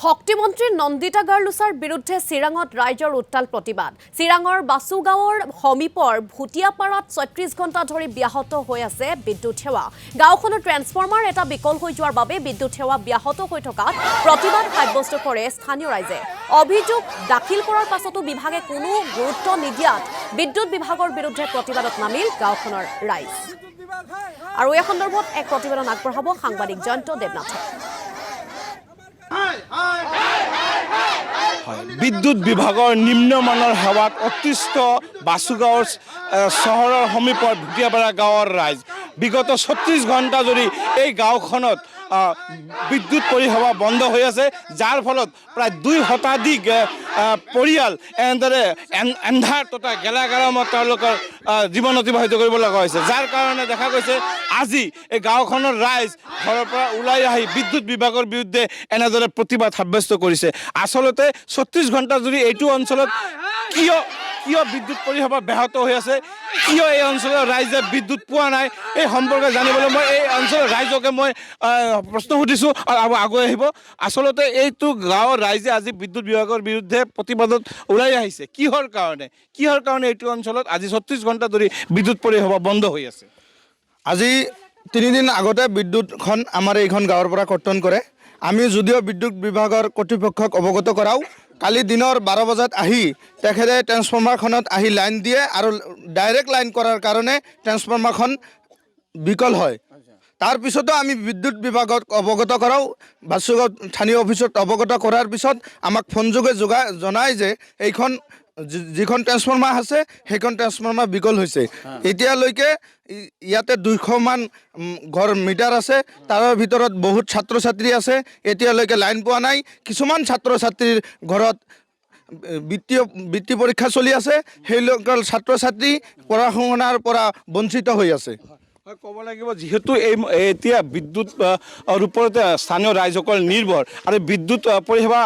শক্তিমন্ত্ৰী নন্দিতা গাৰ্লুছাৰ বিৰুদ্ধে চিৰাঙত ৰাইজৰ উত্তাল প্ৰতিবাদ। চিৰাঙৰ বাছুগাঁৱৰ সমীপৰ ভুটিয়াপাৰাত ৩৬ ঘণ্টা ধৰি ব্যাহত হৈ আছে বিদ্যুৎ সেৱা। গাঁওখনৰ ট্ৰেন্সফৰ্মাৰ এটা বিকল হৈ যোৱাৰ বাবে বিদ্যুৎ সেৱা ব্যাহত হৈ থকাত প্ৰতিবাদ সাব্যস্ত কৰে স্থানীয় ৰাইজে। অভিযোগ দাখিল কৰাৰ পাছতো বিভাগে কোনো গুৰুত্ব নিদিয়াত বিদ্যুৎ বিভাগৰ বিৰুদ্ধে প্ৰতিবাদত নামিল গাঁওখনৰ ৰাইজ। আৰু এই সন্দৰ্ভত এক প্ৰতিবেদন আগবঢ়াব সাংবাদিক জয়ন্ত দেৱনাথে। বিদ্যুৎ বিভাগৰ নিম্নমানৰ সেৱাত অতিষ্ঠ বাছুগাঁৱৰ চহৰৰ সমীপৰ ভুটিয়াপাৰা গাঁৱৰ ৰাইজ। বিগত ৩৬ ঘণ্টা ধৰি এই গাঁওখনত বিদ্যুৎ পৰিষেৱা বন্ধ হৈ আছে, যাৰ ফলত প্ৰায় ২ শতাধিক পৰিয়াল এনেদৰে এন্ধাৰ তথা গেলা গৰমত তেওঁলোকৰ জীৱন অতিবাহিত কৰিব লগা হৈছে। যাৰ কাৰণে দেখা গৈছে আজি এই গাঁওখনৰ ৰাইজ ঘৰৰ পৰা ওলাই আহি বিদ্যুৎ বিভাগৰ বিৰুদ্ধে এনেদৰে প্ৰতিবাদ সাব্যস্ত কৰিছে। আচলতে ৩৬ ঘণ্টা ধৰি এইটো অঞ্চলত কিয় বিদ্যুৎ পৰিষেৱা ব্যাহত হৈ আছে, কিয় এই অঞ্চলৰ ৰাইজে বিদ্যুৎ পোৱা নাই, এই সম্পৰ্কে জানিবলৈ মই এই অঞ্চলৰ ৰাইজকে মই প্ৰশ্ন সুধিছোঁ আৰু আগুৱাই আহিব। আচলতে এইটো গাঁৱৰ ৰাইজে আজি বিদ্যুৎ বিভাগৰ বিৰুদ্ধে প্ৰতিবাদত ওলাই আহিছে কিহৰ কাৰণে এইটো অঞ্চলত আজি ৩৬ ঘণ্টা ধৰি বিদ্যুৎ পৰিষেৱা বন্ধ হৈ আছে? আজি ৩ দিন আগতে বিদ্যুৎখন আমাৰ এইখন গাঁৱৰ পৰা কৰ্তন কৰে। আমি যদিও বিদ্যুৎ বিভাগৰ কৰ্তৃপক্ষক অৱগত কৰাওঁ, কালি দিনৰ ১২ বজাত আহি তেখেতে ট্ৰেন্সফৰ্মাৰখনত আহি লাইন দিয়ে আৰু ডাইৰেক্ট লাইন কৰাৰ কাৰণে ট্ৰেন্সফৰ্মাৰখন বিকল হয়। তাৰপিছতো আমি বিদ্যুৎ বিভাগক অৱগত কৰাওঁ। বাছুগাঁও স্থানীয় অফিচত অৱগত কৰাৰ পিছত আমাক ফোনযোগে জনায় যে এইখন যিখন ট্ৰেন্সফৰ্মাৰ আছে সেইখন ট্ৰেন্সফৰ্মাৰ বিকল হৈছে। এতিয়ালৈকে ইয়াতে ২০০মান ঘৰ মিটাৰ আছে, তাৰ ভিতৰত বহুত ছাত্ৰ ছাত্ৰী আছে, এতিয়ালৈকে লাইন পোৱা নাই। কিছুমান ছাত্ৰ ছাত্ৰীৰ ঘৰত বৃত্তি পৰীক্ষা চলি আছে, সেইসকল ছাত্ৰ ছাত্ৰী পঢ়া শুনাৰ পৰা বঞ্চিত হৈ আছে। ক'ব লাগিব যিহেতু এতিয়া বিদ্যুৎ ওপৰতে স্থানীয় ৰাইজসকল নিৰ্ভৰ আৰু বিদ্যুৎ পৰিষেৱা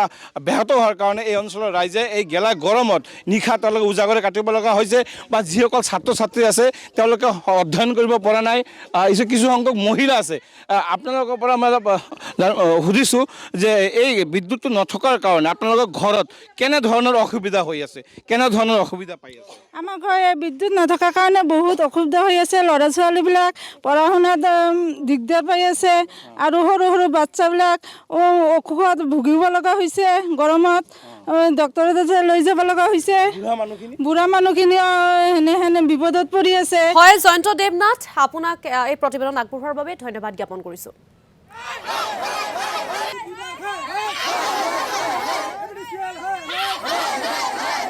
ব্যাহত হোৱাৰ কাৰণে এই অঞ্চলৰ ৰাইজে এই গেলা গৰমত নিশা তেওঁলোকে উজাগৰে কাটিব লগা হৈছে, বা যিসকল ছাত্ৰ ছাত্ৰী আছে তেওঁলোকে অধ্যয়ন কৰিব পৰা নাই। কিছু সংখ্যক মহিলা আছে। আপোনালোকৰ পৰা মই সুধিছোঁ যে এই বিদ্যুৎটো নথকাৰ কাৰণে আপোনালোকৰ ঘৰত কেনেধৰণৰ অসুবিধা হৈ আছে, কেনেধৰণৰ অসুবিধা পাই আছে? আমাৰ ঘৰে বিদ্যুৎ নথকাৰ কাৰণে বহুত অসুবিধা হৈ আছে। ল'ৰা ছোৱালীবিলাক পঢ়া শুনাত দিগদাৰ পাই আছে আৰু সৰু সৰু বাচ্চাবিলাক অসুখত ভুগিব লগা হৈছে। গৰমত ডক্তৰৰ তাতে লৈ যাব লগা হৈছে। বুঢ়া মানুহখিনিও সেনে বিপদত পৰি আছে। হয়, জয়ন্ত দেৱনাথ, আপোনাক এই প্ৰতিবেদন আগবঢ়োৱাৰ বাবে ধন্যবাদ জ্ঞাপন কৰিছোঁ।